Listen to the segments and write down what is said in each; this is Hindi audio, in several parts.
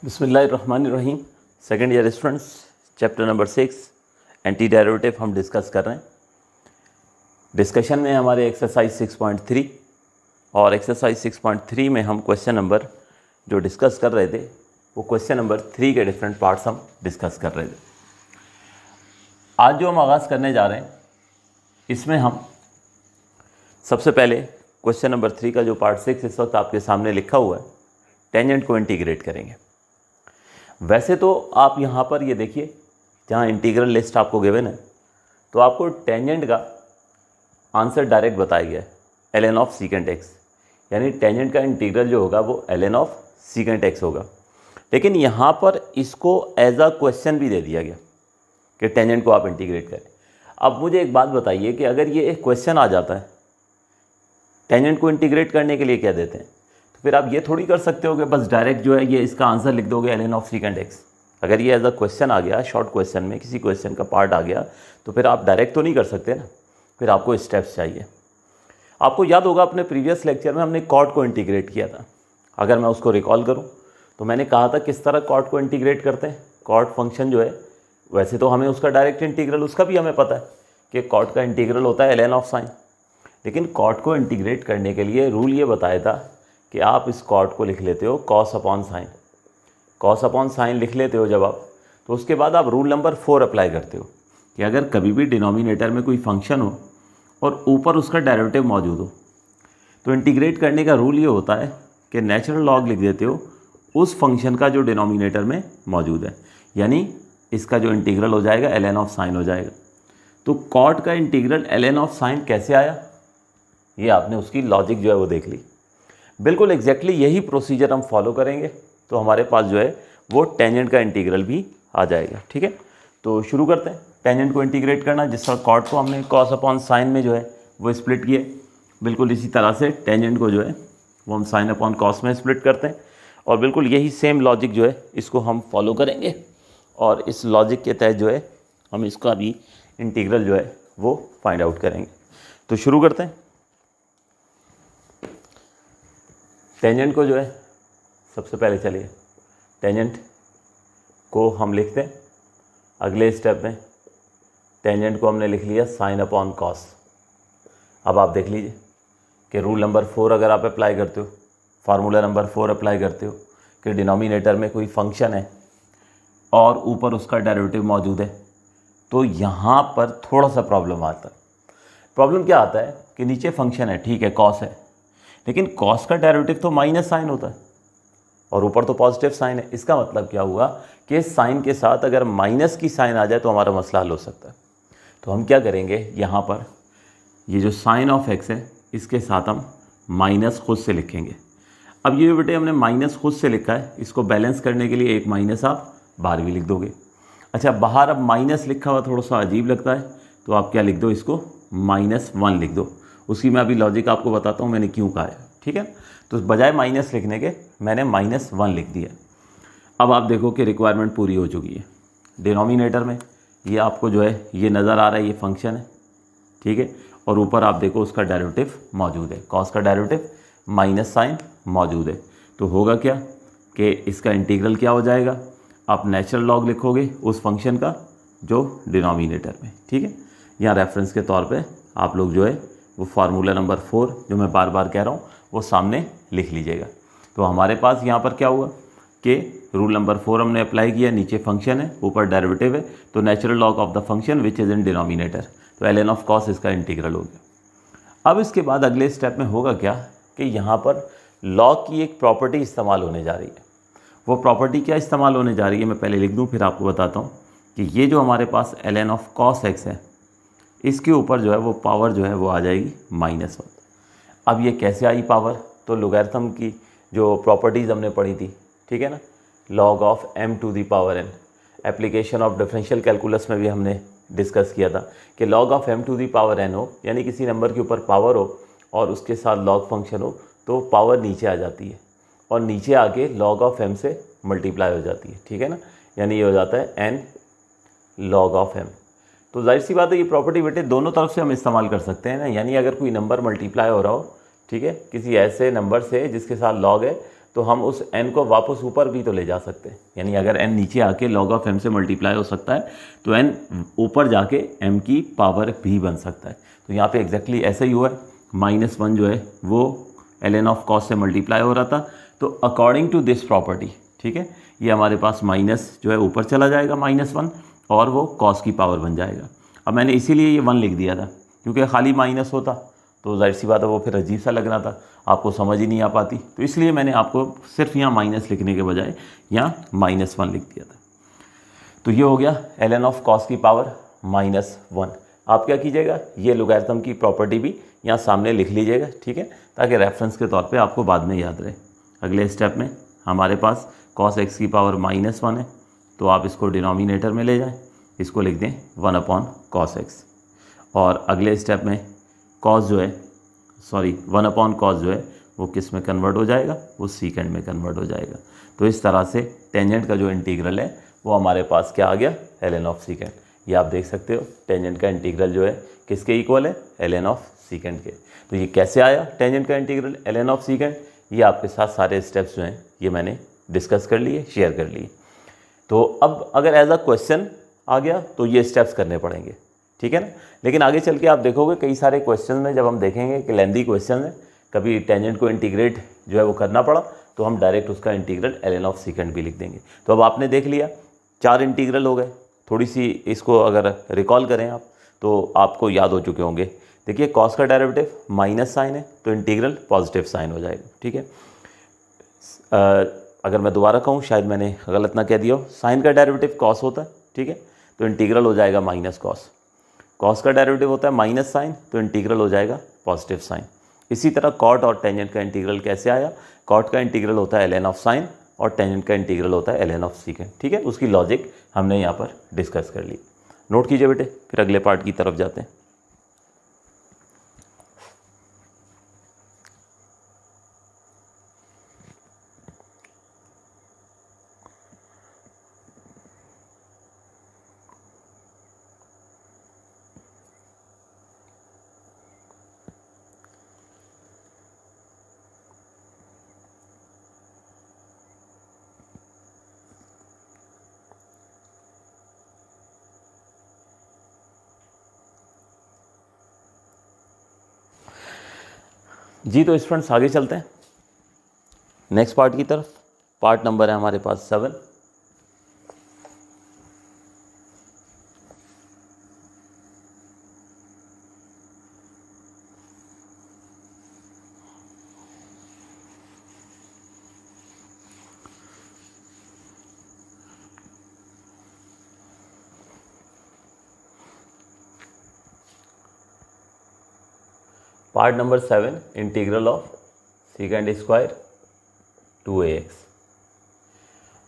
बिस्मिल्लाहिर्रहमानिर्रहीम। Second year students, chapter number 6 anti derivative हम डिस्कस कर रहे हैं। डिस्कशन में हमारे एक्सरसाइज 6.3 और एक्सरसाइज 6.3 में हम क्वेश्चन नंबर जो डिस्कस कर रहे थे वो क्वेश्चन नंबर 3 के डिफरेंट पार्ट्स हम डिस्कस कर रहे थे। आज जो हम आगाज़ करने जा रहे हैं इसमें हम सबसे पहले क्वेश्चन नंबर 3 का जो पार्ट 6 इस वक्त आपके सामने लिखा हुआ है, टेंजेंट को इंटीग्रेट करेंगे। वैसे तो आप यहाँ पर ये देखिए, जहाँ इंटीग्रल लिस्ट आपको गिवन है तो आपको टेंजेंट का आंसर डायरेक्ट बताया गया है ln ऑफ सीकेंट एक्स, यानी टेंजेंट का इंटीग्रल जो होगा वो ln ऑफ सीकेंट एक्स होगा। लेकिन यहाँ पर इसको एज अ क्वेश्चन भी दे दिया गया कि टेंजेंट को आप इंटीग्रेट करें। अब मुझे एक बात बताइए कि अगर ये एक क्वेश्चन आ जाता है टेंजेंट को इंटीग्रेट करने के लिए क्या देते हैं, तो फिर आप ये थोड़ी कर सकते हो कि बस डायरेक्ट जो है ये इसका आंसर लिख दोगे ln ऑफ सीकेंट एक्स। अगर ये एज अ क्वेश्चन आ गया, शॉर्ट क्वेश्चन में किसी क्वेश्चन का पार्ट आ गया, तो फिर आप डायरेक्ट तो नहीं कर सकते ना, फिर आपको स्टेप्स चाहिए। आपको याद होगा अपने प्रीवियस लेक्चर में हमने कॉट को इंटीग्रेट किया था। अगर मैं उसको रिकॉल करूँ तो मैंने कहा था किस तरह कॉट को इंटीग्रेट करते हैं। कॉट फंक्शन जो है, वैसे तो हमें उसका डायरेक्ट इंटीग्रल उसका भी हमें पता है कि कॉट का इंटीग्रल होता है ln ऑफ साइन, लेकिन कॉट को इंटीग्रेट करने के लिए रूल ये बताया था कि आप इस कॉट को लिख लेते हो cos upon sine. Cos upon sine लिख लेते हो जब आप, तो उसके बाद आप रूल नंबर 4 अप्लाई करते हो कि अगर कभी भी डिनोमिनेटर में कोई फंक्शन हो और ऊपर उसका डेरिवेटिव मौजूद हो तो इंटीग्रेट करने का रूल ये होता है कि नेचुरल लॉग लिख देते हो उस फंक्शन का जो डिनोमिनेटर में मौजूद है, यानी इसका जो इंटीग्रल हो जाएगा ln ऑफ साइन हो जाएगा। तो कॉट का इंटीग्रल ln ऑफ साइन कैसे आया, ये आपने उसकी लॉजिक जो है वो देख ली। बिल्कुल एग्जैक्टली यही प्रोसीजर हम फॉलो करेंगे तो हमारे पास जो है वो टेंजेंट का इंटीग्रल भी आ जाएगा। ठीक है, तो शुरू करते हैं टेंजेंट को इंटीग्रेट करना। जिस तरह कॉट को हमने कॉस अपॉन साइन में जो है वो स्प्लिट किए, बिल्कुल इसी तरह से टेंजेंट को जो है वो हम साइन अपॉन कॉस में स्प्लिट करते हैं, और बिल्कुल यही सेम लॉजिक जो है इसको हम फॉलो करेंगे, और इस लॉजिक के तहत जो है हम इसका भी इंटीग्रल जो है वो फाइंड आउट करेंगे। तो शुरू करते हैं। टेंजेंट को जो है सबसे पहले चलिए टेंजेंट को हम लिखते हैं अगले स्टेप में। टेंजेंट को हमने लिख लिया साइन अपॉन कॉस। अब आप देख लीजिए कि रूल नंबर 4 अगर आप अप्लाई करते हो, फार्मूला नंबर 4 अप्लाई करते हो कि डिनोमिनेटर में कोई फंक्शन है और ऊपर उसका डेरिवेटिव मौजूद है, तो यहाँ पर थोड़ा सा प्रॉब्लम आता है। प्रॉब्लम क्या आता है कि नीचे फंक्शन है, ठीक है, कॉस है, लेकिन कॉस का डेरिवेटिव तो माइनस साइन होता है और ऊपर तो पॉजिटिव साइन है। इसका मतलब क्या हुआ कि साइन के साथ अगर माइनस की साइन आ जाए तो हमारा मसला हल हो सकता है। तो हम क्या करेंगे, यहाँ पर ये जो साइन ऑफ एक्स है इसके साथ हम माइनस खुद से लिखेंगे। अब ये बेटे हमने माइनस खुद से लिखा है, इसको बैलेंस करने के लिए एक माइनस आप बाहर भी लिख दोगे। अच्छा, बाहर अब माइनस लिखा हुआ थोड़ा सा अजीब लगता है, तो आप क्या लिख दो, इसको -1 लिख दो। उसकी मैं अभी लॉजिक आपको बताता हूँ मैंने क्यों कहा है। ठीक है, तो बजाय माइनस लिखने के मैंने -1 लिख दिया। अब आप देखो कि रिक्वायरमेंट पूरी हो चुकी है। डिनोमिनेटर में ये आपको जो है ये नज़र आ रहा है, ये फंक्शन है, ठीक है, और ऊपर आप देखो उसका डेरिवेटिव मौजूद है, कॉस का डेरिवेटिव माइनस साइन मौजूद है। तो होगा क्या कि इसका इंटीग्रल क्या हो जाएगा, आप नेचुरल लॉग लिखोगे उस फंक्शन का जो डिनोमिनेटर में। ठीक है, यहाँ रेफरेंस के तौर पे आप लोग जो है वो फार्मूला नंबर 4 जो मैं बार बार कह रहा हूँ वो सामने लिख लीजिएगा। तो हमारे पास यहाँ पर क्या हुआ कि रूल नंबर 4 हमने अप्लाई किया, नीचे फंक्शन है, ऊपर डेरिवेटिव है, तो natural log of the function which is in denominator, तो ln ऑफ कॉस इसका इंटीग्रल हो गया। अब इसके बाद अगले स्टेप में होगा क्या कि यहाँ पर लॉग की एक प्रॉपर्टी इस्तेमाल होने जा रही है। वो प्रॉपर्टी क्या इस्तेमाल होने जा रही है, मैं पहले लिख दूँ फिर आपको बताता हूँ कि ये जो हमारे पास ln ऑफ कॉस एक्स है इसके ऊपर जो है वो पावर जो है वो आ जाएगी -1। अब ये कैसे आई पावर, तो लोगैरिथम की जो प्रॉपर्टीज़ हमने पढ़ी थी, ठीक है ना, log of m to the power n, application of differential calculus में भी हमने डिस्कस किया था कि log of m to the power n हो, यानी किसी नंबर के ऊपर पावर हो और उसके साथ log फंक्शन हो तो पावर नीचे आ जाती है और नीचे आके log ऑफ m से मल्टीप्लाई हो जाती है। ठीक है ना, यानी ये हो जाता है n log ऑफ m। तो जाहिर सी बात है ये प्रॉपर्टी बेटे दोनों तरफ से हम इस्तेमाल कर सकते हैं ना, यानी अगर कोई नंबर मल्टीप्लाई हो रहा हो, ठीक है, किसी ऐसे नंबर से जिसके साथ लॉग है, तो हम उस n को वापस ऊपर भी तो ले जा सकते हैं। यानी अगर n नीचे आके log ऑफ m से मल्टीप्लाई हो सकता है तो n ऊपर जाके m की पावर भी बन सकता है। तो यहाँ पे एग्जैक्टली ऐसा ही हुआ है, -1 जो है वो ln ऑफ कॉस से मल्टीप्लाई हो रहा था। तो अकॉर्डिंग टू दिस प्रॉपर्टी, ठीक है, ये हमारे पास माइनस जो है ऊपर चला जाएगा -1 और वो कॉस की पावर बन जाएगा। अब मैंने इसीलिए ये 1 लिख दिया था, क्योंकि खाली माइनस होता तो जाहिर सी बात है वो फिर अजीब सा लग रहा था, आपको समझ ही नहीं आ पाती। तो इसलिए मैंने आपको सिर्फ यहाँ माइनस लिखने के बजाय यहाँ -1 लिख दिया था। तो ये हो गया ln ऑफ कॉस की पावर -1। आप क्या कीजिएगा, ये लोगैरिथम की प्रॉपर्टी भी यहाँ सामने लिख लीजिएगा, ठीक है, ताकि रेफरेंस के तौर पे आपको बाद में याद रहे। अगले स्टेप में हमारे पास cos x की पावर -1 है, तो आप इसको डिनोमिनेटर में ले जाएं, इसको लिख दें 1/cos x। और अगले स्टेप में cos जो है 1/cos जो है वो किस में कन्वर्ट हो जाएगा, वो सीकेंड में कन्वर्ट हो जाएगा। तो इस तरह से टेंजेंट का जो इंटीग्रल है वो हमारे पास क्या आ गया, ln ऑफ सीकेंड। ये आप देख सकते हो टेंजेंट का इंटीग्रल जो है किसके इक्वल है, ln ऑफ सीकेंड के। तो ये कैसे आया टेंजेंट का इंटीग्रल ln ऑफ सीकेंड, ये आपके साथ सारे स्टेप्स जो हैं ये मैंने डिस्कस कर लिए, शेयर कर लिए। तो अब अगर एज अ क्वेश्चन आ गया तो ये स्टेप्स करने पड़ेंगे, ठीक है ना। लेकिन आगे चल के आप देखोगे कई सारे क्वेश्चन में जब हम देखेंगे कि लेंदी क्वेश्चन है, कभी टेंजेंट को इंटीग्रेट जो है वो करना पड़ा तो हम डायरेक्ट उसका इंटीग्रल ln ऑफ सीकेंड भी लिख देंगे। तो अब आपने देख लिया 4 इंटीग्रल हो गए। थोड़ी सी इसको अगर रिकॉल करें आप तो आपको याद हो चुके होंगे। देखिए कॉस का डेरिवेटिव माइनस साइन है तो इंटीग्रल पॉजिटिव साइन हो जाएगा, ठीक है। अगर मैं दोबारा कहूँ, शायद मैंने गलत ना कह दिया हो, साइन का डेरिवेटिव कॉस होता है, ठीक है, तो इंटीग्रल हो जाएगा माइनस कॉस। कॉस का डेरिवेटिव होता है माइनस साइन, तो इंटीग्रल हो जाएगा पॉजिटिव साइन। इसी तरह कॉट और टेंजेंट का इंटीग्रल कैसे आया, कॉट का इंटीग्रल होता है ln ऑफ साइन और टेंजेंट का इंटीग्रल होता है ln ऑफ सीकेंड, ठीक है। उसकी लॉजिक हमने यहाँ पर डिस्कस कर ली। नोट कीजिए बेटे, फिर अगले पार्ट की तरफ जाते हैं। जी तो स्टूडेंट्स आगे चलते हैं नेक्स्ट पार्ट की तरफ। पार्ट नंबर है हमारे पास 7। Part number 7 integral of secant square 2ax।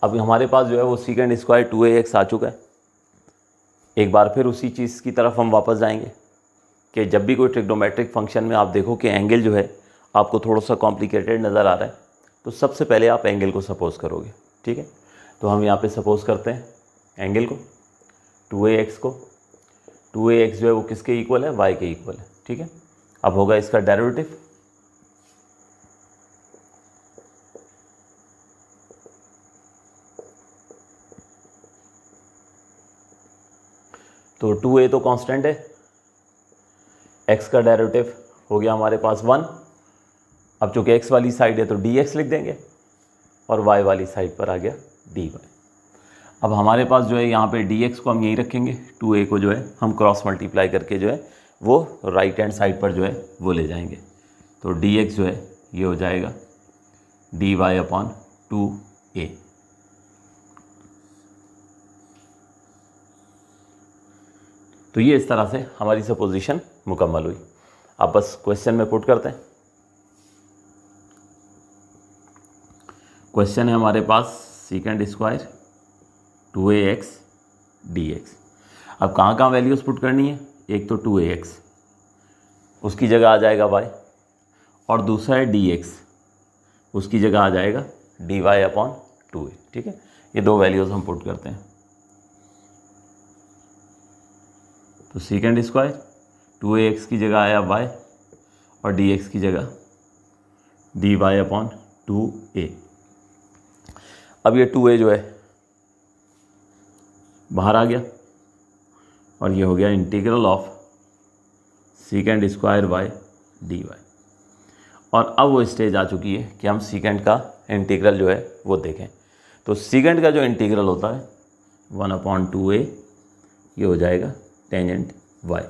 अब हमारे पास जो है वो सीकेंड स्क्वायर 2ax आ चुका है। एक बार फिर उसी चीज़ की तरफ हम वापस जाएंगे कि जब भी कोई ट्रिग्नोमेट्रिक फंक्शन में आप देखो कि एंगल जो है आपको थोड़ा सा कॉम्प्लिकेटेड नज़र आ रहा है, तो सबसे पहले आप एंगल को सपोज करोगे, ठीक है। तो हम यहाँ पे सपोज करते हैं एंगल को 2ax को। 2ax जो है वो किसके इक्वल है, y के इक्वल है, ठीक है। अब होगा इसका डेरिवेटिव, तो 2a तो कांस्टेंट है, x का डेरिवेटिव हो गया हमारे पास 1। अब चूंकि x वाली साइड है तो dx लिख देंगे और y वाली साइड पर आ गया dy। अब हमारे पास जो है यहाँ पे dx को हम यही रखेंगे, 2a को जो है हम क्रॉस मल्टीप्लाई करके जो है वो राइट हैंड साइड पर जो है वो ले जाएंगे। तो dx जो है ये हो जाएगा dy/2a। तो ये इस तरह से हमारी सपोजिशन मुकम्मल हुई। अब बस क्वेश्चन में पुट करते हैं। क्वेश्चन है हमारे पास सीकेंड स्क्वायर 2ax dx। अब कहाँ कहाँ वैल्यूज़ पुट करनी है, एक तो 2ax उसकी जगह आ जाएगा y, और दूसरा है dx उसकी जगह आ जाएगा dy/2a, ठीक है। ये दो वैल्यूज़ हम पुट करते हैं। तो सीकेंड स्क्वायर 2ax की जगह आया y और dx की जगह dy/2a, अब ये 2a जो है बाहर आ गया और ये हो गया integral of secant square by dy। और अब वो स्टेज आ चुकी है कि हम सीकेंड का इंटीग्रल जो है वो देखें। तो सीकेंड का जो इंटीग्रल होता है 1/2a ये हो जाएगा टेंजेंट y।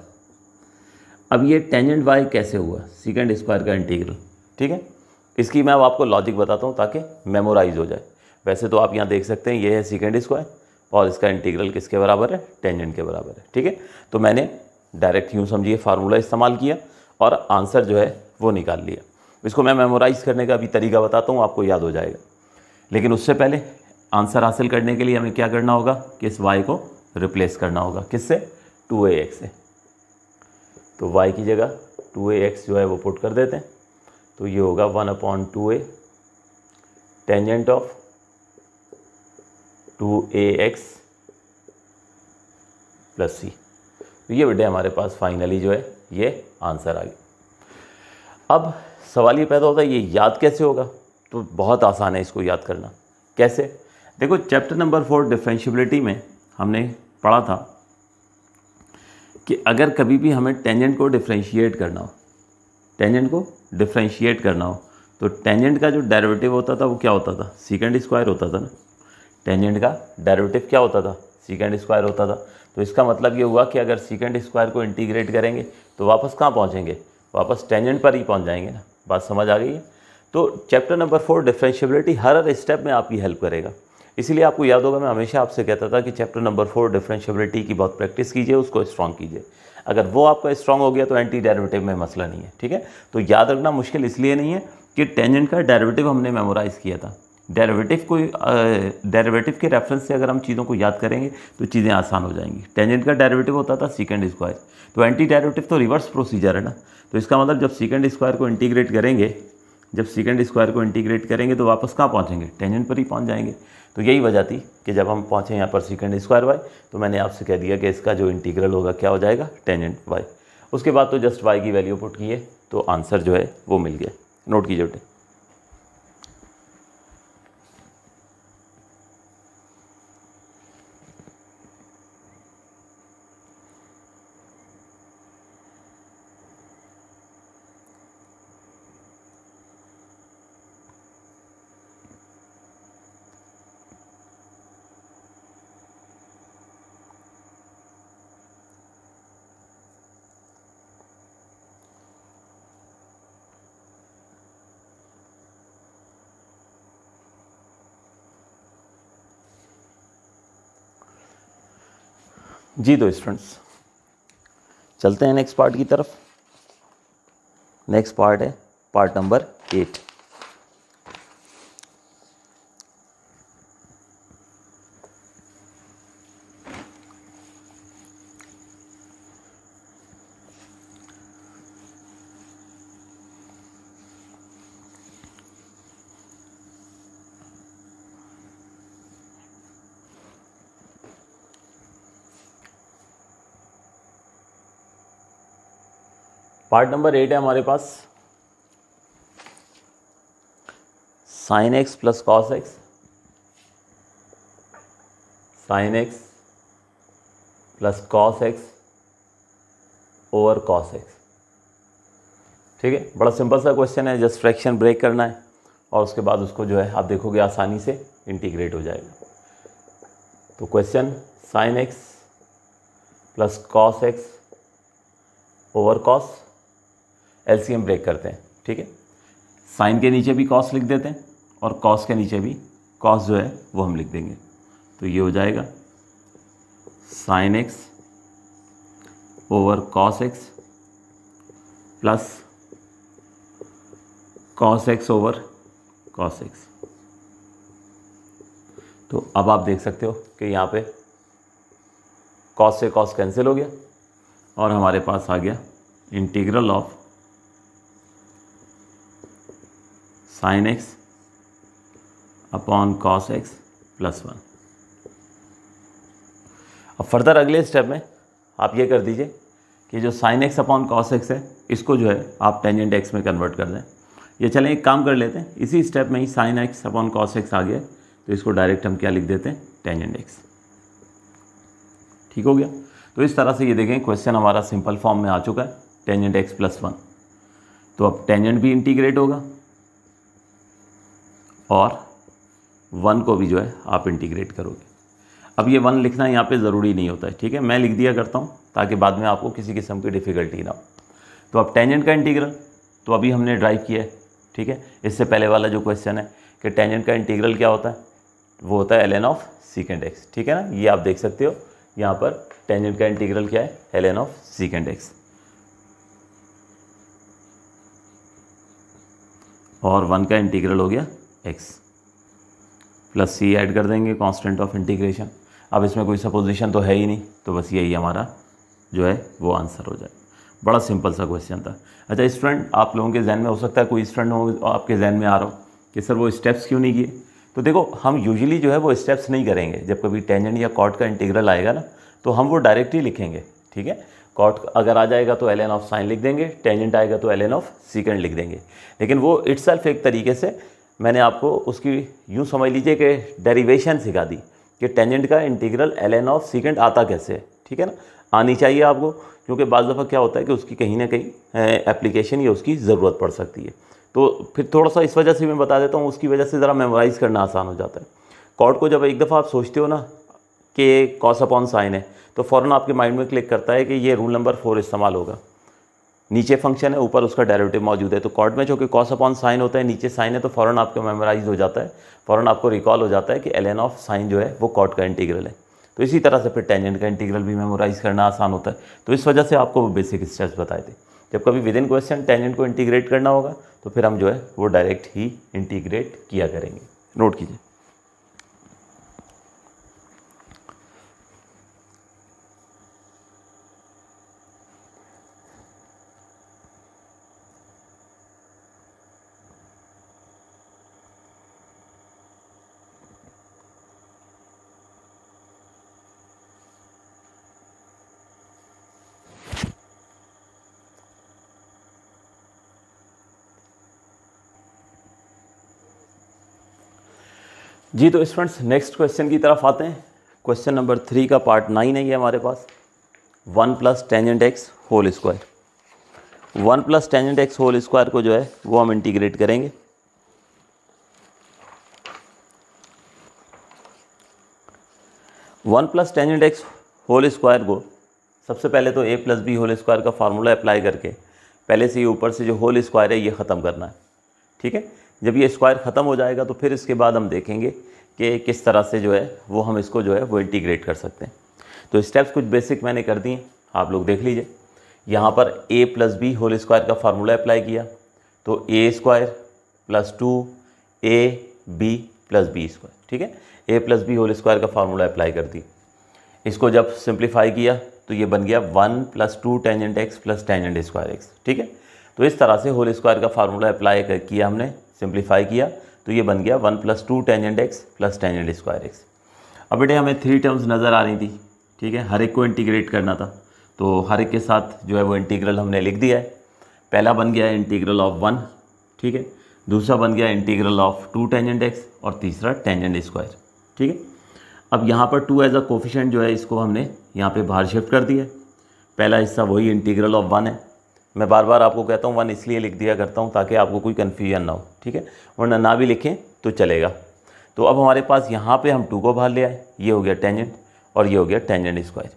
अब ये टेंजेंट y कैसे हुआ, सीकेंड स्क्वायर का इंटीग्रल, ठीक है। इसकी मैं अब आपको लॉजिक बताता हूँ ताकि मेमोराइज हो जाए। वैसे तो आप यहाँ देख सकते हैं ये है सीकेंड स्क्वायर और इसका इंटीग्रल किसके बराबर है, टेंजेंट के बराबर है, ठीक है। तो मैंने डायरेक्ट यूँ समझिए फार्मूला इस्तेमाल किया और आंसर जो है वो निकाल लिया। इसको मैं मेमोराइज़ करने का भी तरीका बताता हूँ, आपको याद हो जाएगा। लेकिन उससे पहले आंसर हासिल करने के लिए हमें क्या करना होगा कि इस y को रिप्लेस करना होगा, किससे, 2ax से। तो y की जगह 2ax जो है वो पुट कर देते हैं। तो ये होगा 1/2a tangent of 2ax plus c। तो ये बेटे हमारे पास फाइनली जो है ये आंसर आ गया। अब सवाल ये पैदा होता है ये याद कैसे होगा। तो बहुत आसान है इसको याद करना। कैसे, देखो चैप्टर नंबर 4 डिफरेंशिएबिलिटी में हमने पढ़ा था कि अगर कभी भी हमें टेंजेंट को डिफरेंशिएट करना हो, टेंजेंट को डिफरेंशिएट करना हो तो टेंजेंट का जो डेरिवेटिव होता था वो क्या होता था, सीकेंड स्क्वायर होता था ना। टेंजेंट का डेरिवेटिव क्या होता था, सीकेंड स्क्वायर होता था। तो इसका मतलब ये हुआ कि अगर सीकेंड स्क्वायर को इंटीग्रेट करेंगे तो वापस कहाँ पहुँचेंगे, वापस टेंजेंट पर ही पहुँच जाएंगे ना। बात समझ आ गई है। तो चैप्टर नंबर 4 डिफरेंशिएबिलिटी हर स्टेप में आपकी हेल्प करेगा। इसीलिए आपको याद होगा मैं हमेशा आपसे कहता था कि चैप्टर नंबर 4 डिफरेंशिएबिलिटी की बहुत प्रैक्टिस कीजिए, उसको स्ट्रॉन्ग कीजिए। अगर वो आपका स्ट्रॉन्ग हो गया तो एंटी डेरिवेटिव में मसला नहीं है, ठीक है। तो याद रखना मुश्किल इसलिए नहीं है कि टेंजेंट का डेरिवेटिव हमने मेमोराइज़ किया था। डेरिवेटिव के रेफरेंस से अगर हम चीज़ों को याद करेंगे तो चीज़ें आसान हो जाएंगी। टेंजेंट का डेरिवेटिव होता था सीकेंड स्क्वायर, तो एंटी डेरिवेटिव तो रिवर्स प्रोसीजर है ना। तो इसका मतलब जब सीकेंड स्क्वायर को इंटीग्रेट करेंगे, जब सीकेंड स्क्वायर को इंटीग्रेट करेंगे तो वापस कहाँ पहुँचेंगे, टेंजेंट पर ही पहुँच जाएंगे। तो यही वजह थी कि जब हम पहुँचे यहाँ पर सीकेंड स्क्वायर वाई तो मैंने आपसे कह दिया कि इसका जो इंटीग्रल होगा क्या हो जाएगा, टेंजेंट वाई। उसके बाद तो जस्ट वाई की वैल्यू पुट किए तो आंसर जो है वो मिल गया। नोट कीजिए बेटे। जी तो स्टूडेंट्स चलते हैं नेक्स्ट पार्ट की तरफ। नेक्स्ट पार्ट है पार्ट नंबर 8। पार्ट नंबर 8 है हमारे पास sine x plus cos x, sine x plus cos x over cos x. ठीक है, बड़ा सिंपल सा क्वेश्चन है, जस्ट फ्रैक्शन ब्रेक करना है और उसके बाद उसको जो है आप देखोगे आसानी से इंटीग्रेट हो जाएगा। तो question sine x plus cos x over cos, LCM break करते हैं। ठीक है, साइन के नीचे भी कॉस लिख देते हैं और कॉस के नीचे भी कॉस जो है वो हम लिख देंगे। तो ये हो जाएगा sine x over cos x plus cos x over cos x. तो अब आप देख सकते हो कि यहाँ पे कॉस से कॉस कैंसिल हो गया और हमारे पास आ गया integral of sine x upon cos x plus 1। अब फर्दर अगले स्टेप में आप ये कर दीजिए कि जो sign x upon cos x है इसको जो है आप टेंजेंट एक्स में कन्वर्ट कर दें। ये चलें एक काम कर लेते हैं, इसी स्टेप में ही sine x upon cos x आ गया तो तो इसको डायरेक्ट हम क्या लिख देते हैं, टेंजेंट एक्स। ठीक हो गया। तो इस तरह से ये देखें क्वेश्चन हमारा सिंपल फॉर्म में आ चुका है, टेंजेंट एक्स प्लस 1। तो अब टेंजेंट भी इंटीग्रेट होगा और 1 को भी जो है आप इंटीग्रेट करोगे। अब ये 1 लिखना यहाँ पे ज़रूरी नहीं होता है, ठीक है, मैं लिख दिया करता हूँ ताकि बाद में आपको किसी किस्म की डिफ़िकल्टी ना हो। तो अब टेंजेंट का इंटीग्रल तो अभी हमने ड्राइव किया है, ठीक है। इससे पहले वाला जो क्वेश्चन है कि टेंजेंट का इंटीग्रल क्या होता है, वो होता है ln ऑफ सीकेंड एक्स, ठीक है ना। ये आप देख सकते हो यहाँ पर टेंजेंट का इंटीग्रल क्या है, ln ऑफ सीकेंड एक्स। और 1 का इंटीग्रल हो गया x प्लस c ऐड कर देंगे, कांस्टेंट ऑफ इंटीग्रेशन। अब इसमें कोई सपोजिशन तो है ही नहीं, तो बस यही हमारा जो है वो आंसर हो जाए। बड़ा सिंपल सा क्वेश्चन था। अच्छा स्टूडेंट, आप लोगों के जहन में हो सकता है कोई स्टूडेंट हो आपके जहन में आ रहा हो कि सर वो स्टेप्स क्यों नहीं किए। तो देखो हम यूजुअली जो है वो स्टेप्स नहीं करेंगे। जब कभी टेंजेंट या कॉट का इंटीग्रल आएगा ना तो हम वो डायरेक्ट ही लिखेंगे, ठीक है। कॉट अगर आ जाएगा तो ln ऑफ साइन लिख देंगे, टेंजेंट आएगा तो ln ऑफ सीकेंड लिख देंगे। लेकिन वो इटसेल्फ एक तरीके से मैंने आपको उसकी यूँ समझ लीजिए कि डेरिवेशन सिखा दी कि टेंजेंट का इंटीग्रल ln ऑफ सीकेंड आता कैसे है, ठीक है ना। आनी चाहिए आपको, क्योंकि बाज़ दफ़ा क्या होता है कि उसकी कहीं ना कहीं एप्लीकेशन या उसकी ज़रूरत पड़ सकती है। तो फिर थोड़ा सा इस वजह से मैं बता देता हूँ, उसकी वजह से ज़रा मेमोराइज़ करना आसान हो जाता है। कॉट को जब एक दफ़ा आप सोचते हो ना कि कॉस अपॉन साइन है, तो फ़ौरन आपके माइंड में क्लिक करता है कि ये रूल नंबर 4 इस्तेमाल होगा। नीचे फंक्शन है, ऊपर उसका डेरिवेटिव मौजूद है। तो कॉट में जो कि कॉस अपॉन साइन होता है, नीचे साइन है, तो फ़ौरन आपको मेमोराइज हो जाता है, फ़ौरन आपको रिकॉल हो जाता है कि ln ऑफ साइन जो है वो कॉट का इंटीग्रल है। तो इसी तरह से फिर टेंजेंट का इंटीग्रल भी मेमोराइज करना आसान होता है। तो इस वजह से आपको वो बेसिक स्टेप्स बताए थे। जब कभी विद इन क्वेश्चन टेंजेंट को इंटीग्रेट करना होगा तो फिर हम जो है वो डायरेक्ट ही इंटीग्रेट किया करेंगे। नोट कीजिए। जी तो स्टूडेंट्स नेक्स्ट क्वेश्चन की तरफ आते हैं। क्वेश्चन नंबर 3 का पार्ट 9 है ये हमारे पास। 1 plus tangent X whole square. 1 plus tangent X whole square को जो है वो हम इंटीग्रेट करेंगे। One plus tangent X whole square को सबसे पहले तो a plus B whole square का फार्मूला अप्लाई करके पहले से ही ऊपर से जो होल स्क्वायर है ये ख़त्म करना है, ठीक है। जब ये स्क्वायर ख़त्म हो जाएगा तो फिर इसके बाद हम देखेंगे कि किस तरह से जो है वो हम इसको जो है वो इंटीग्रेट कर सकते हैं। तो स्टेप्स कुछ बेसिक मैंने कर दिए, आप लोग देख लीजिए। यहाँ पर a plus B whole square का फार्मूला अप्लाई किया तो a square plus 2ab plus b square, ठीक है। a plus B whole square का फार्मूला अप्लाई कर दी। इसको जब सिंप्लीफाई किया तो ये बन गया 1 plus 2 tangent x plus tangent square x, ठीक है। तो इस तरह से होल स्क्वायर का फार्मूला अप्लाई किया हमने, सिंप्लीफाई किया तो ये बन गया 1 plus 2 tangent x plus tangent square x. अब बेटे हमें 3 टर्म्स नज़र आ रही थी, ठीक है। हर एक को इंटीग्रेट करना था तो हर एक के साथ जो है वो इंटीग्रल हमने लिख दिया है। पहला बन गया इंटीग्रल ऑफ 1, ठीक है। दूसरा बन गया इंटीग्रल ऑफ 2 टेंजेंट एक्स और तीसरा टेंजेंट स्क्वायर, ठीक है। अब यहाँ पर 2 एज अ कोफिशिएंट जो है इसको हमने यहाँ पे बाहर शिफ्ट कर दिया। पहला हिस्सा वही इंटीग्रल ऑफ 1 है। मैं बार बार आपको कहता हूँ 1 इसलिए लिख दिया करता हूँ ताकि आपको कोई कन्फ्यूजन ना हो, ठीक है, वरना ना भी लिखें तो चलेगा। तो अब हमारे पास यहाँ पे हम 2 को बाहर ले आए, ये हो गया टेंजेंट और ये हो गया टेंजेंट स्क्वायर।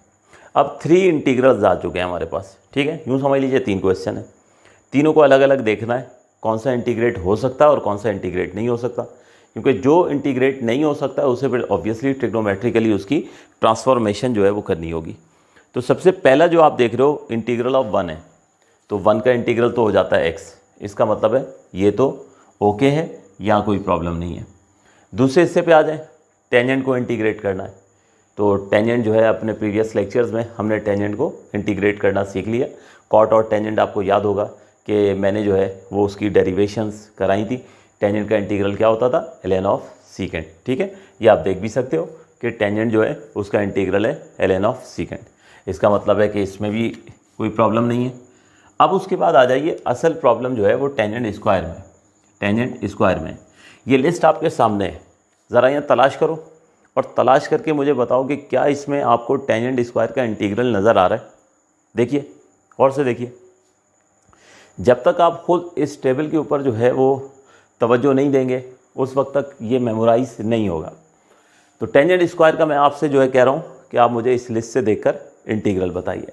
अब 3 इंटीग्रल्स आ चुके हैं हमारे पास, ठीक है। यूँ समझ लीजिए 3 क्वेश्चन है, तीनों को अलग अलग देखना है कौन सा इंटीग्रेट हो सकता है और कौन सा इंटीग्रेट नहीं हो सकता। क्योंकि जो इंटीग्रेट नहीं हो सकता है उसे फिर ऑब्वियसली ट्रिग्नोमेट्रिकली उसकी ट्रांसफॉर्मेशन जो है वो करनी होगी। तो सबसे पहला जो आप देख रहे हो इंटीग्रल ऑफ 1 है, तो 1 का इंटीग्रल तो हो जाता है x। इसका मतलब है ये तो ओके है, यहाँ कोई प्रॉब्लम नहीं है। दूसरे हिस्से पे आ जाए, टेंजेंट को इंटीग्रेट करना है। तो टेंजेंट जो है अपने प्रीवियस लेक्चर्स में हमने टेंजेंट को इंटीग्रेट करना सीख लिया। कॉट और टेंजेंट आपको याद होगा कि मैंने जो है वो उसकी डेरिवेशंस कराई थी। टेंजेंट का इंटीग्रल क्या होता था, ln ऑफ सीकेंड, ठीक है। ये आप देख भी सकते हो कि टेंजेंट जो है उसका इंटीग्रल है ln ऑफ सीकेंड। इसका मतलब है कि इसमें भी कोई प्रॉब्लम नहीं है। अब उसके बाद आ जाइए, असल प्रॉब्लम जो है वो टेंजेंट स्क्वायर में। टेंजेंट स्क्वायर में ये लिस्ट आपके सामने है, ज़रा यहाँ तलाश करो और तलाश करके मुझे बताओ कि क्या इसमें आपको टेंजेंट स्क्वायर का इंटीग्रल नज़र आ रहा है। देखिए और से देखिए, जब तक आप खुद इस टेबल के ऊपर जो है वो तवज्जो नहीं देंगे उस वक्त तक ये मेमोराइज नहीं होगा। तो टेंजेंट स्क्वायर का मैं आपसे जो है कह रहा हूँ कि आप मुझे इस लिस्ट से देखकर इंटीग्रल बताइए।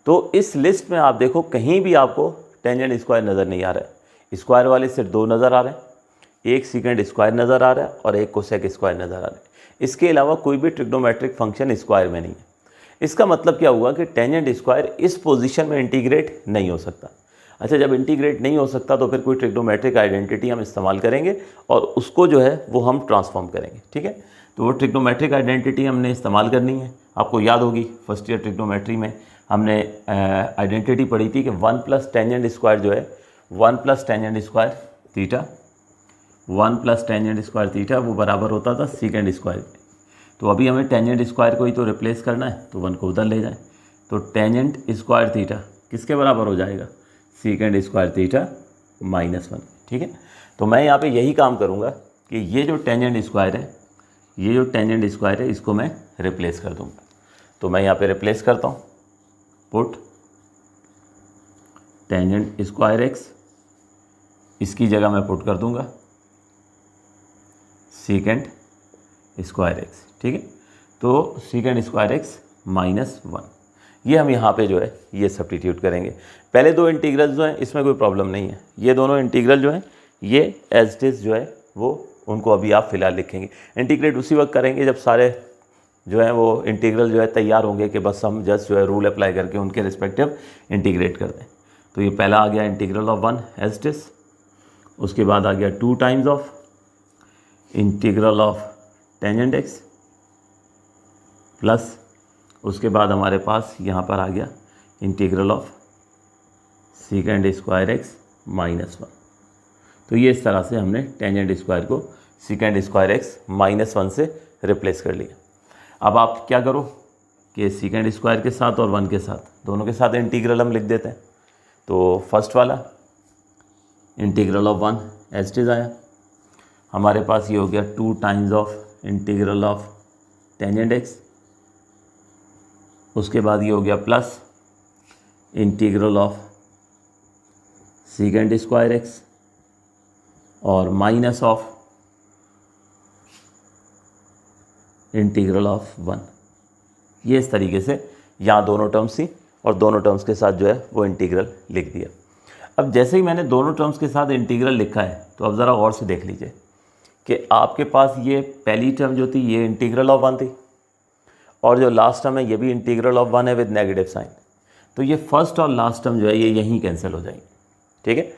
तो इस लिस्ट में आप देखो कहीं भी आपको टेंजेंट स्क्वायर नज़र नहीं आ रहा है। स्क्वायर वाले सिर्फ दो नज़र आ रहे हैं, एक सीकेंड स्क्वायर नज़र आ रहा है और एक कोसेक स्क्वायर नज़र आ रहा है। इसके अलावा कोई भी ट्रिग्नोमेट्रिक फंक्शन स्क्वायर में नहीं है। इसका मतलब क्या हुआ कि टेंजेंट स्क्वायर इस पोजीशन में इंटीग्रेट नहीं हो सकता। अच्छा, जब इंटीग्रेट नहीं हो सकता तो फिर कोई ट्रिग्नोमेट्रिक आइडेंटिटी हम इस्तेमाल करेंगे और उसको जो है वो हम ट्रांसफॉर्म करेंगे। ठीक है, तो वो ट्रिग्नोमेट्रिक आइडेंटिटी हमने इस्तेमाल करनी है। आपको याद होगी फर्स्ट ईयर ट्रिग्नोमेट्री में हमने आइडेंटिटी पढ़ी थी कि 1 प्लस टेंजेंट स्क्वायर जो है 1 plus tangent square theta, 1 plus tangent square theta वो बराबर होता था सीकेंड स्क्वायर के। तो अभी हमें टेंजेंट स्क्वायर को ही तो रिप्लेस करना है, तो 1 को उधर ले जाएं। तो टेंजेंट स्क्वायर थीटा किसके बराबर हो जाएगा, सीकेंड स्क्वायर थीटा माइनस 1। ठीक है, तो मैं यहाँ पे यही काम करूँगा कि ये जो टेंजेंट स्क्वायर है, ये जो टेंजेंट स्क्वायर है इसको मैं रिप्लेस कर दूँगा। तो मैं यहाँ पे रिप्लेस करता हूँ, पुट टेंजेंट स्क्वायर एक्स, इसकी जगह मैं पुट कर दूँगा सीकेंड स्क्वायर एक्स। ठीक है, तो सीकेंड स्क्वायर एक्स माइनस 1, ये हम यहाँ पे जो है ये सब्स्टिट्यूट करेंगे। पहले दो इंटीग्रल जो हैं इसमें कोई प्रॉब्लम नहीं है, ये दोनों इंटीग्रल जो हैं ये एज इट इज़ जो है वो उनको अभी आप फिलहाल लिखेंगे। इंटीग्रेट उसी वक्त करेंगे जब सारे जो है वो इंटीग्रल जो है तैयार होंगे कि बस हम जस्ट जो है रूल अप्लाई करके उनके रिस्पेक्टिव इंटीग्रेट कर दें। तो ये पहला आ गया integral of 1 as it is, उसके बाद आ गया 2 times of integral of tangent x plus उसके बाद हमारे पास यहाँ पर आ गया integral of secant square x minus 1। तो ये इस तरह से हमने टेंजेंट स्क्वायर को सीकेंड स्क्वायर एक्स माइनस 1 से रिप्लेस कर लिया। अब आप क्या करो कि सीकेंड स्क्वायर के साथ और 1 के साथ दोनों के साथ इंटीग्रल हम लिख देते हैं। तो फर्स्ट वाला integral of 1 as it is आया, हमारे पास ये हो गया 2 times of integral of tangent x, उसके बाद ये हो गया plus integral of secant square x और माइनस ऑफ इंटीग्रल ऑफ 1। ये इस तरीके से यहाँ दोनों टर्म्स थी और दोनों टर्म्स के साथ जो है वो इंटीग्रल लिख दिया। अब जैसे ही मैंने दोनों टर्म्स के साथ इंटीग्रल लिखा है तो अब ज़रा गौर से देख लीजिए कि आपके पास ये पहली टर्म जो थी ये इंटीग्रल ऑफ 1 थी और जो लास्ट टर्म है ये भी इंटीग्रल ऑफ 1 है विद नेगेटिव साइन। तो ये फर्स्ट और लास्ट टर्म जो है ये यहीं कैंसिल हो जाएंगे। ठीक है,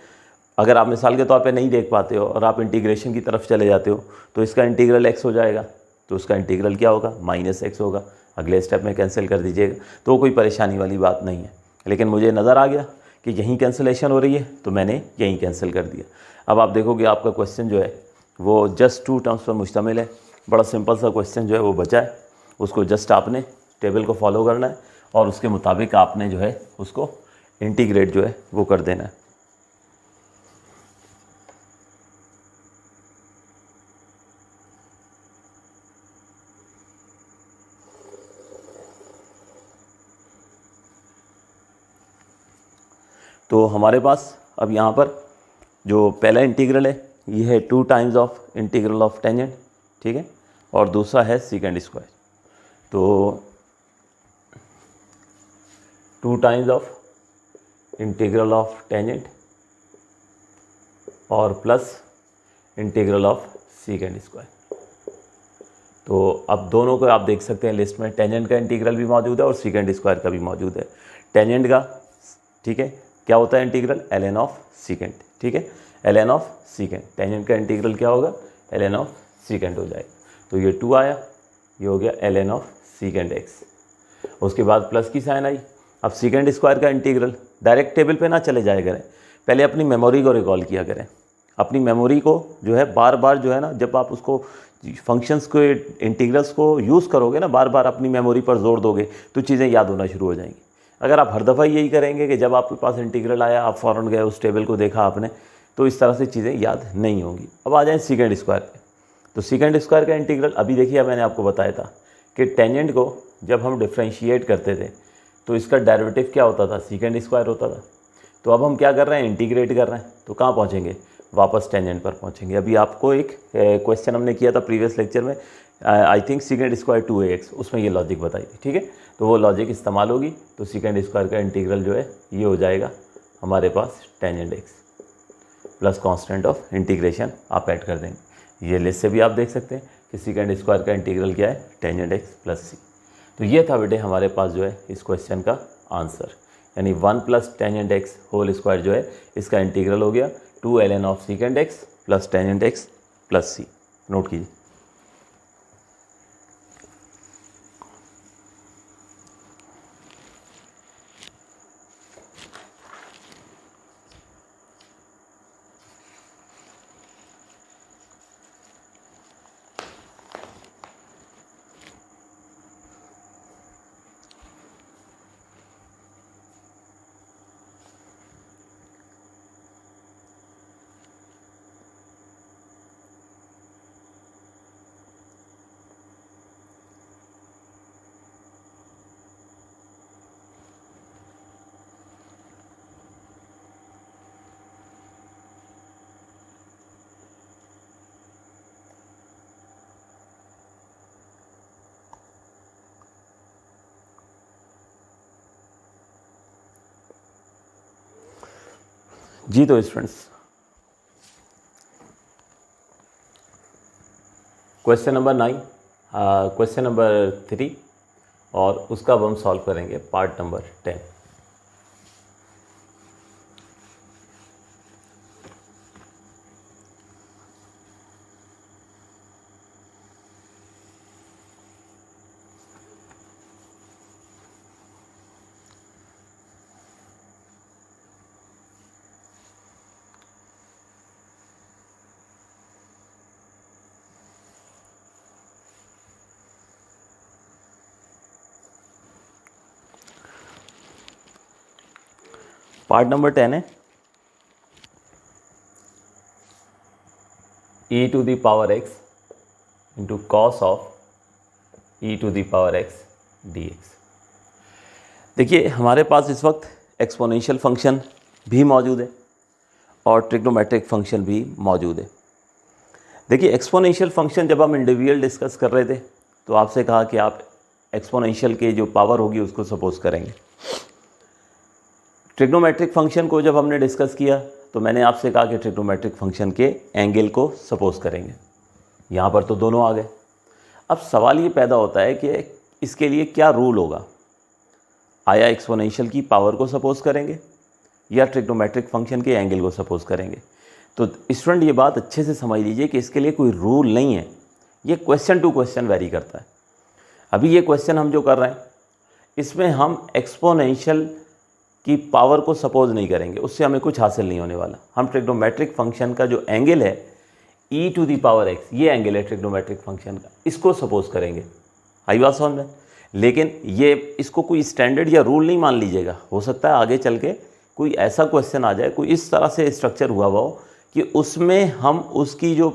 अगर आप मिसाल के तौर पे नहीं देख पाते हो और आप इंटीग्रेशन की तरफ चले जाते हो तो इसका इंटीग्रल एक्स हो जाएगा, तो उसका इंटीग्रल क्या होगा माइनस एक्स होगा। अगले स्टेप में कैंसिल कर दीजिएगा, तो कोई परेशानी वाली बात नहीं है। लेकिन मुझे नज़र आ गया कि यहीं कैंसिलेशन हो रही है तो मैंने यहीं कैंसिल कर दिया। अब आप देखोगे आपका क्वेश्चन जो है वो जस्ट 2 टर्म्स पर मुश्तमिल है। बड़ा सिंपल सा क्वेश्चन जो है वो बचा है, उसको जस्ट आपने टेबल को फॉलो करना है और उसके मुताबिक आपने जो है उसको इंटीग्रेट जो है वो कर देना है। तो हमारे पास अब यहाँ पर जो पहला इंटीग्रल है ये है 2 times of integral of tangent, ठीक है, और दूसरा है सीकेंड स्क्वायर। तो 2 times of integral of tangent और plus integral of secant square. तो अब दोनों को आप देख सकते हैं लिस्ट में, टेंजेंट का इंटीग्रल भी मौजूद है और सीकेंड स्क्वायर का भी मौजूद है। टेंजेंट का, ठीक है, क्या होता है इंटीग्रल ln ऑफ सीकेंड, ठीक है, ln ऑफ सीकेंड। टेंजेंट का इंटीग्रल क्या होगा ln ऑफ सीकेंड हो जाएगा। तो ये 2 आया, ये हो गया ln ऑफ सीकेंड एक्स। उसके बाद प्लस की साइन आई। अब सीकेंड स्क्वायर का इंटीग्रल डायरेक्ट टेबल पे ना चले जाया करें, पहले अपनी मेमोरी को रिकॉल किया करें। अपनी मेमोरी को जो है बार बार जो है ना, जब आप उसको फंक्शंस को इंटीग्रल्स को यूज़ करोगे ना, बार बार अपनी मेमोरी पर जोर दोगे तो चीज़ें याद होना शुरू हो जाएंगी। अगर आप हर दफ़ा यही करेंगे कि जब आपके पास इंटीग्रल आया आप फ़ौरन गए उस टेबल को देखा आपने, तो इस तरह से चीज़ें याद नहीं होंगी। अब आ जाएं सीकेंड स्क्वायर पे। तो सीकेंड स्क्वायर का इंटीग्रल, अभी देखिए मैंने आपको बताया था कि टेंजेंट को जब हम डिफ्रेंशिएट करते थे तो इसका डेरिवेटिव क्या होता था, सीकेंड स्क्वायर होता था। तो अब हम क्या कर रहे हैं, इंटीग्रेट कर रहे हैं, तो कहाँ पहुँचेंगे, वापस टेंजेंट पर पहुँचेंगे। अभी आपको एक क्वेश्चन हमने किया था प्रीवियस लेक्चर में, I think secant square 2ax, उसमें ये लॉजिक बताई थी, ठीक है। तो वो लॉजिक इस्तेमाल होगी, तो सीकेंड स्क्वायर का इंटीग्रल जो है ये हो जाएगा हमारे पास tangent x plus constant of integration आप ऐड कर देंगे। ये लिस्ट से भी आप देख सकते हैं कि सीकेंड स्क्वायर का इंटीग्रल क्या है, टेंजेंट x प्लस सी। तो ये था बेटे हमारे पास जो है इस क्वेश्चन का आंसर, यानी 1 plus tangent x whole square जो है इसका इंटीग्रल हो गया 2 ln of secant x plus tangent x plus C. Note कीजिए। जी तो students, question number 9, question number 3 और उसका अब हम सॉल्व करेंगे पार्ट नंबर 10। पार्ट नंबर 10 है e to the power x into cos of e to the power x dx। देखिए हमारे पास इस वक्त एक्सपोनेंशियल फंक्शन भी मौजूद है और ट्रिग्नोमेट्रिक फंक्शन भी मौजूद है। देखिए एक्सपोनेंशियल फंक्शन जब हम इंडिविजुअल डिस्कस कर रहे थे तो आपसे कहा कि आप एक्सपोनेंशियल के जो पावर होगी उसको सपोज करेंगे। ट्रिग्नोमेट्रिक फंक्शन को जब हमने डिस्कस किया तो मैंने आपसे कहा कि ट्रिग्नोमेट्रिक फंक्शन के एंगल को सपोज करेंगे। यहाँ पर तो दोनों आ गए। अब सवाल ये पैदा होता है कि इसके लिए क्या रूल होगा, आया एक्सपोनेंशियल की पावर को सपोज करेंगे या ट्रिग्नोमेट्रिक फंक्शन के एंगल को सपोज करेंगे। तो स्टूडेंट ये बात अच्छे से समझ लीजिए कि इसके लिए कोई रूल नहीं है, ये क्वेश्चन टू क्वेश्चन वेरी करता है। अभी ये क्वेश्चन हम जो कर रहे हैं इसमें हम एक्सपोनेंशियल की पावर को सपोज नहीं करेंगे, उससे हमें कुछ हासिल नहीं होने वाला। हम ट्रिग्नोमेट्रिक फंक्शन का जो एंगल है e to the power x, ये एंगल है ट्रिग्नोमेट्रिक फंक्शन का, इसको सपोज करेंगे। आई बात समझ में? लेकिन ये इसको कोई स्टैंडर्ड या रूल नहीं मान लीजिएगा। हो सकता है आगे चल के कोई ऐसा क्वेश्चन आ जाए, कोई इस तरह से स्ट्रक्चर हुआ हो कि उसमें हम उसकी जो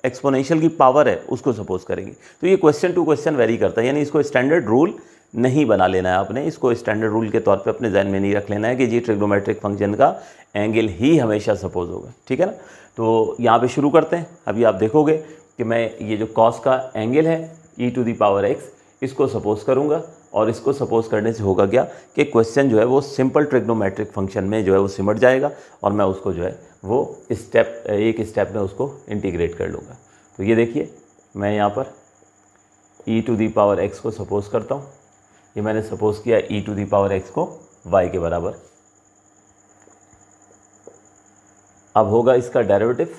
एक्सपोनेंशियल की पावर है उसको सपोज करेंगे। तो ये क्वेश्चन टू क्वेश्चन वेरी करता है, यानी इसको स्टैंडर्ड रूल नहीं बना लेना है आपने, इसको स्टैंडर्ड रूल के तौर पे अपने जहन में नहीं रख लेना है कि जी ट्रिग्नोमेट्रिक फंक्शन का एंगल ही हमेशा सपोज होगा, ठीक है ना। तो यहाँ पे शुरू करते हैं। अभी आप देखोगे कि मैं ये जो कॉस का एंगल है e to the power x, इसको सपोज करूँगा और इसको सपोज करने से होगा क्या कि क्वेश्चन जो है वो सिंपल ट्रिग्नोमेट्रिक फंक्शन में जो है वो सिमट जाएगा और मैं उसको जो है वो एक स्टेप में उसको इंटीग्रेट कर लूँगा। तो ये देखिए मैं यहाँ पर e to the power x को सपोज करता हूँ। ये मैंने सपोज किया e to the power x को y के बराबर। अब होगा इसका डेरिवेटिव,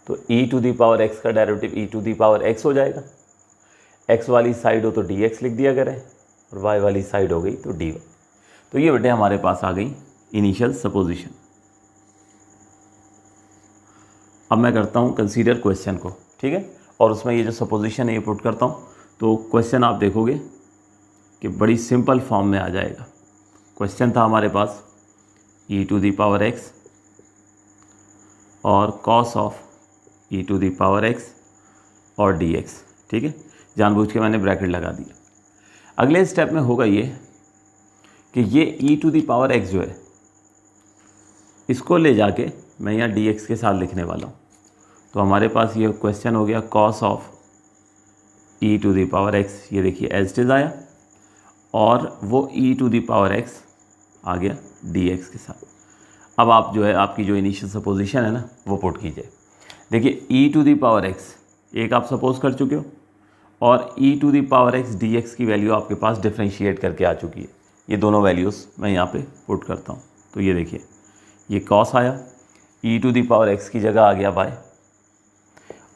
तो e to the power x का derivative e to the power x हो जाएगा। x वाली साइड हो तो dx लिख दिया करें और y वाली साइड हो गई तो dy। तो ये बेटे हमारे पास आ गई इनिशियल सपोजिशन। अब मैं करता हूँ कंसीडर क्वेश्चन को, ठीक है, और उसमें ये जो सपोजिशन है ये पुट करता हूँ। तो क्वेश्चन आप देखोगे कि बड़ी सिंपल फॉर्म में आ जाएगा। क्वेश्चन था हमारे पास e to the power x और cos of e to the power x और डी एक्स। ठीक है, जानबूझ के मैंने ब्रैकेट लगा दिया। अगले स्टेप में होगा ये कि ये ई टू दी पावर एक्स जो है इसको ले जाके मैं यहाँ डी एक्स के साथ लिखने वाला हूँ। तो हमारे पास ये क्वेश्चन हो गया cos of e to the power x, ये देखिए एज इट इज़ आया, और वो e to the power x आ गया डी एक्स के साथ। अब आप जो है आपकी जो इनिशियल सपोजिशन है ना वो पुट कीजिए। देखिए e to the power x एक आप सपोज कर चुके हो और e to the power x d x की वैल्यू आपके पास डिफ्रेंशिएट करके आ चुकी है। ये दोनों वैल्यूज़ मैं यहाँ पे पुट करता हूँ। तो ये देखिए ये कॉस आया, e to the power x की जगह आ गया वाई,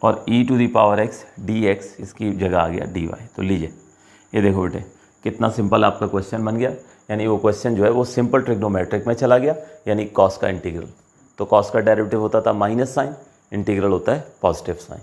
और e to the power x d x इसकी जगह आ गया डी वाई। तो लीजिए ये देखो बेटे कितना सिंपल आपका क्वेश्चन बन गया। यानी वो क्वेश्चन जो है वो सिंपल ट्रिग्नोमेट्रिक में चला गया, यानी कॉस का इंटीग्रल। तो कॉस का डेरिवेटिव होता था माइनस साइन, इंटीग्रल होता है पॉजिटिव साइन।